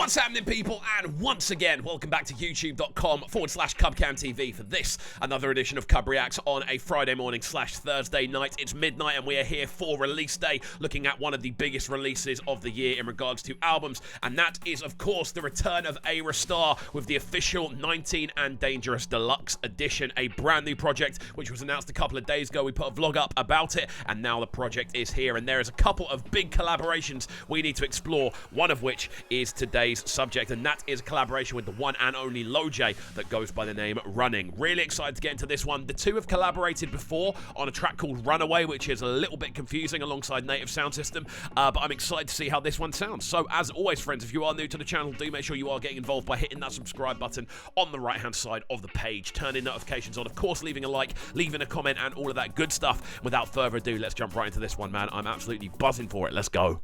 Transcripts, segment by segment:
What's happening, people? And once again, welcome back to youtube.com/CubCamTV for this, another edition of CUBREACTS on a Friday morning / Thursday night. It's midnight and we are here for release day, looking at one of the biggest releases of the year in regards to albums, and that is, of course, the return of Ayra Starr with the official 19 and Dangerous Deluxe Edition, a brand new project which was announced a couple of days ago. We put a vlog up about it, and now the project is here, and there is a couple of big collaborations we need to explore, one of which is today's subject, and that is a collaboration with the one and only Lojay that goes by the name Running. Really excited to get into this one. The two have collaborated before on a track called Runaway, which is a little bit confusing alongside Native Sound System, but I'm excited to see how this one sounds. So as always, friends, if you are new to the channel, do make sure you are getting involved by hitting that subscribe button on the right hand side of the page, turning notifications on, of course, leaving a like, leaving a comment, and all of that good stuff. Without further ado, let's jump right into this one, man. I'm absolutely buzzing for it. Let's go.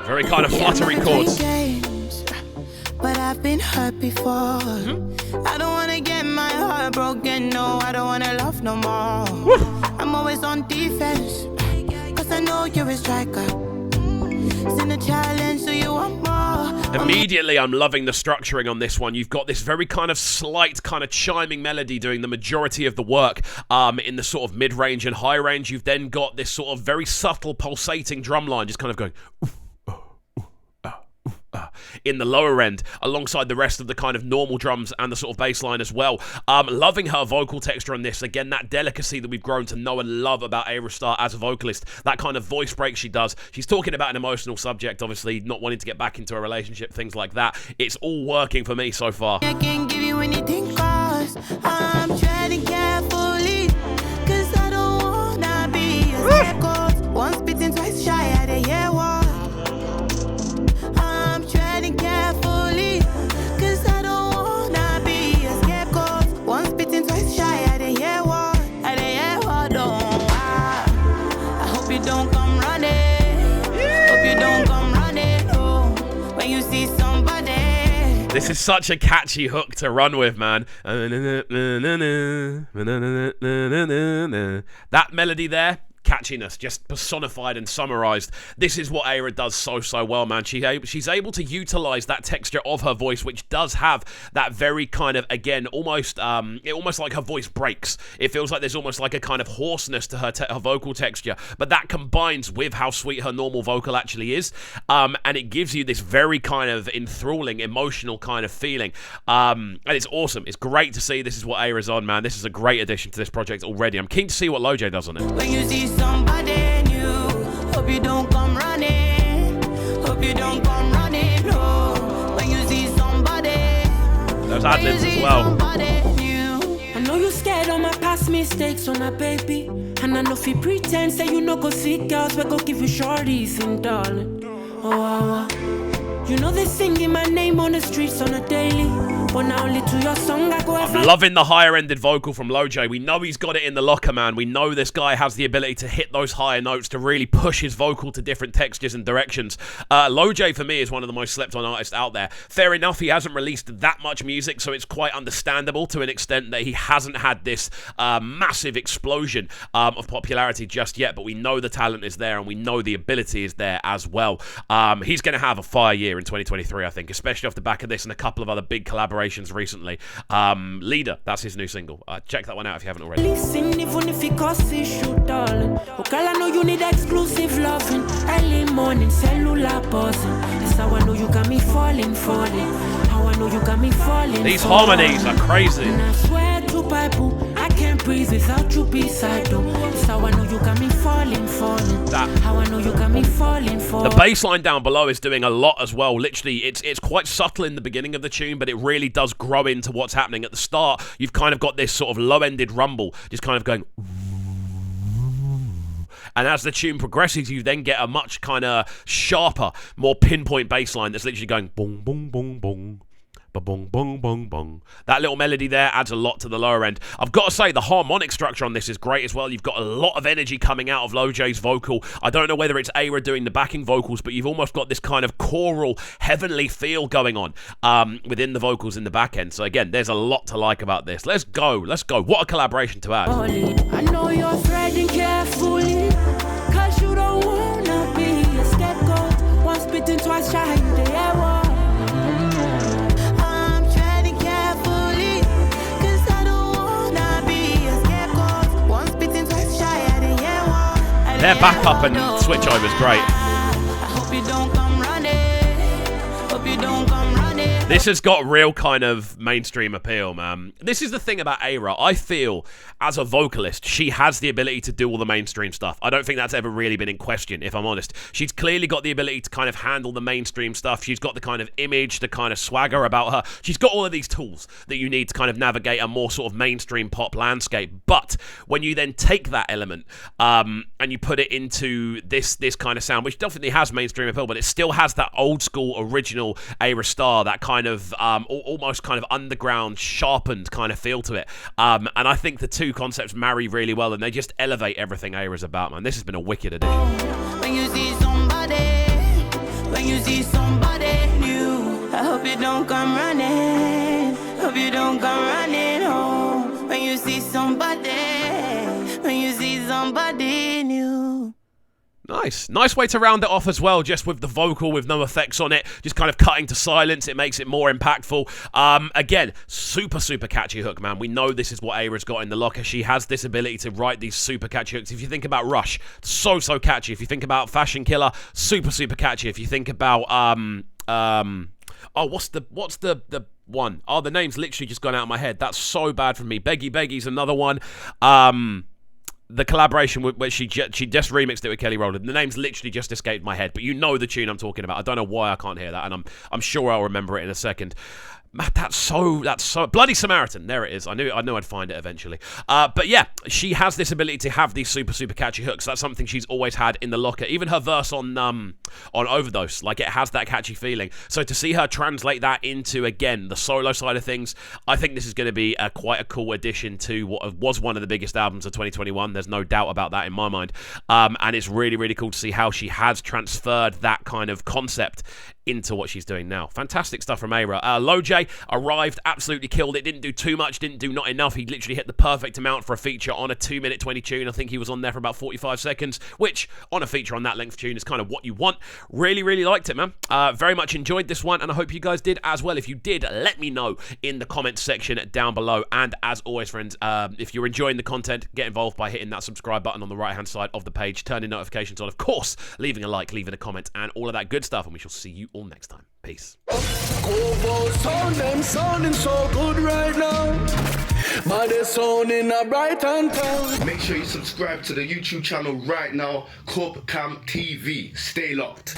Very kind of fluttery chords. But I've been hurt before. I don't wanna get my heart broken. No, I don't wanna love no more. I'm always on defense, cause I know you're a striker. It's in a challenge, so you want more. Immediately, I'm loving the structuring on this one. You've got this very kind of slight, kind of chiming melody doing the majority of the work in the sort of mid-range and high range. You've then got this sort of very subtle pulsating drum line just kind of going in the lower end, alongside the rest of the kind of normal drums and the sort of bass line as well. Loving her vocal texture on this. Again, that delicacy that we've grown to know and love about Ayra Starr as a vocalist. That kind of voice break she does. She's talking about an emotional subject, obviously, not wanting to get back into a relationship, things like that. It's all working for me so far. I can't give you anything, cause I'm treading carefully, cause I don't wanna be a scapegoat. Once bitten, twice shy, I didn't hear what. Carefully, cause I don't wanna be a scapegoat. Once bitten, twice shy, I didn't hear what. I didn't hear what, don't. I hope you don't come running. Hope you don't come running, oh, when you see somebody. This is such a catchy hook to run with, man. That melody there, catchiness, just personified and summarized. This is what Ayra does so well, man. She's able to utilize that texture of her voice, which does have that very kind of, again, almost like her voice breaks. It feels like there's almost like a kind of hoarseness to her vocal texture, but that combines with how sweet her normal vocal actually is, and it gives you this very kind of enthralling, emotional kind of feeling, and it's awesome. It's great to see this is what Ayra's on, man. This is a great addition to this project already. I'm keen to see what Lojay does on it. When you see somebody new, hope you don't come running. Hope you don't come running, no. When you see somebody, those ad-libs as well. I know you scared of my past mistakes on a baby, and I know if you pretend say you no go see girls, we go give you shorties and darling. Oh, you know they singing my name on the streets on a daily, but now only to your song I go. I'm loving the higher ended vocal from Lojay. We know he's got it in the locker, man. We know this guy has the ability to hit those higher notes, to really push his vocal to different textures and directions. Lojay, for me, is one of the most slept on artists out there. Fair enough, he hasn't released that much music, so it's quite understandable to an extent that he hasn't had this massive explosion of popularity just yet, but we know the talent is there and we know the ability is there as well. He's going to have a fire year in 2023, I think, especially off the back of this and a couple of other big collaborations recently. Leader, that's his new single. Check that one out if you haven't already. Listen, even if it costs issue, darling. Oh, girl, I know you need exclusive loving. Early morning, cellular buzzing. That's how I know you got me falling. How I know you got me falling. These harmonies are crazy. And I swear to Bible, I can't breathe without you beside them. That's how I know you got me falling. How I know you got me falling. The bass line down below is doing a lot as well. Literally, it's quite subtle in the beginning of the tune, but it really does grow into what's happening. At the start, you've kind of got this sort of low-ended rumble, just kind of going, and as the tune progresses, you then get a much kind of sharper, more pinpoint bass line that's literally going boom, boom, boom, boom, Ba-bong, bong, bong, bong. That little melody there adds a lot to the lower end. I've got to say, the harmonic structure on this is great as well. You've got a lot of energy coming out of Lojay's vocal. I don't know whether it's Ayra doing the backing vocals, but you've almost got this kind of choral, heavenly feel going on within the vocals in the back end. So again, there's a lot to like about this. Let's go. What a collaboration to add. I know you're threading carefully, cause you don't wanna be a scapegoat. Once bitten, twice shy, the air war. I'm treading carefully, cause I don't wanna be a scapegoat. Once bitten, twice shy, the air war. Their backup and switch over is great. I hope you don't come running. Hope you don't come running. This has got real kind of mainstream appeal, man. This is the thing about Ayra. I feel, as a vocalist, she has the ability to do all the mainstream stuff. I don't think that's ever really been in question, if I'm honest. She's clearly got the ability to kind of handle the mainstream stuff. She's got the kind of image, the kind of swagger about her. She's got all of these tools that you need to kind of navigate a more sort of mainstream pop landscape. But when you then take that element and you put it into this kind of sound, which definitely has mainstream appeal, but it still has that old school original Ayra Starr, that kind of almost kind of underground, sharpened kind of feel to it. And I think the two concepts marry really well, and they just elevate everything Ayra's about, man. This has been a wicked addition. When you see somebody new, I hope you don't come running. Hope you don't come running home. When you see somebody new. Nice way to round it off as well, just with the vocal with no effects on it, just kind of cutting to silence. It makes it more impactful. Again, super catchy hook, man. We know this is what Ayra's got in the locker. She has this ability to write these super catchy hooks. If you think about Rush, so catchy. If you think about Fashion Killer, super catchy. If you think about what's the one? Oh, the name's literally just gone out of my head. That's so bad for me. Beggy's another one. The collaboration where she just remixed it with Kelly Rowland. The name's literally just escaped my head, but you know the tune I'm talking about. I don't know why I can't hear that, and I'm sure I'll remember it in a second. That's so Bloody Samaritan. There it is. I knew I'd find it eventually. But yeah, she has this ability to have these super catchy hooks. That's something she's always had in the locker. Even her verse on Overdose, like, it has that catchy feeling. So to see her translate that into, again, the solo side of things, I think this is going to be quite a cool addition to what was one of the biggest albums of 2021. There's no doubt about that in my mind. And it's really cool to see how she has transferred that kind of concept into what she's doing now. Fantastic stuff from Ayra. Lojay arrived, absolutely killed it. Didn't do too much, didn't do not enough. He literally hit the perfect amount for a feature on a 2-minute 20 tune. I think he was on there for about 45 seconds, which on a feature on that length tune is kind of what you want. Really liked it, man. Very much enjoyed this one, and I hope you guys did as well. If you did, let me know in the comments section down below. And as always, friends, if you're enjoying the content, get involved by hitting that subscribe button on the right hand side of the page, turning notifications on, of course, leaving a like, leaving a comment, and all of that good stuff, and we shall see you all next time. Peace. Sounding so good right now. But they're sounding a bright and town. Make sure you subscribe to the YouTube channel right now, CUBREACTS TV. Stay locked.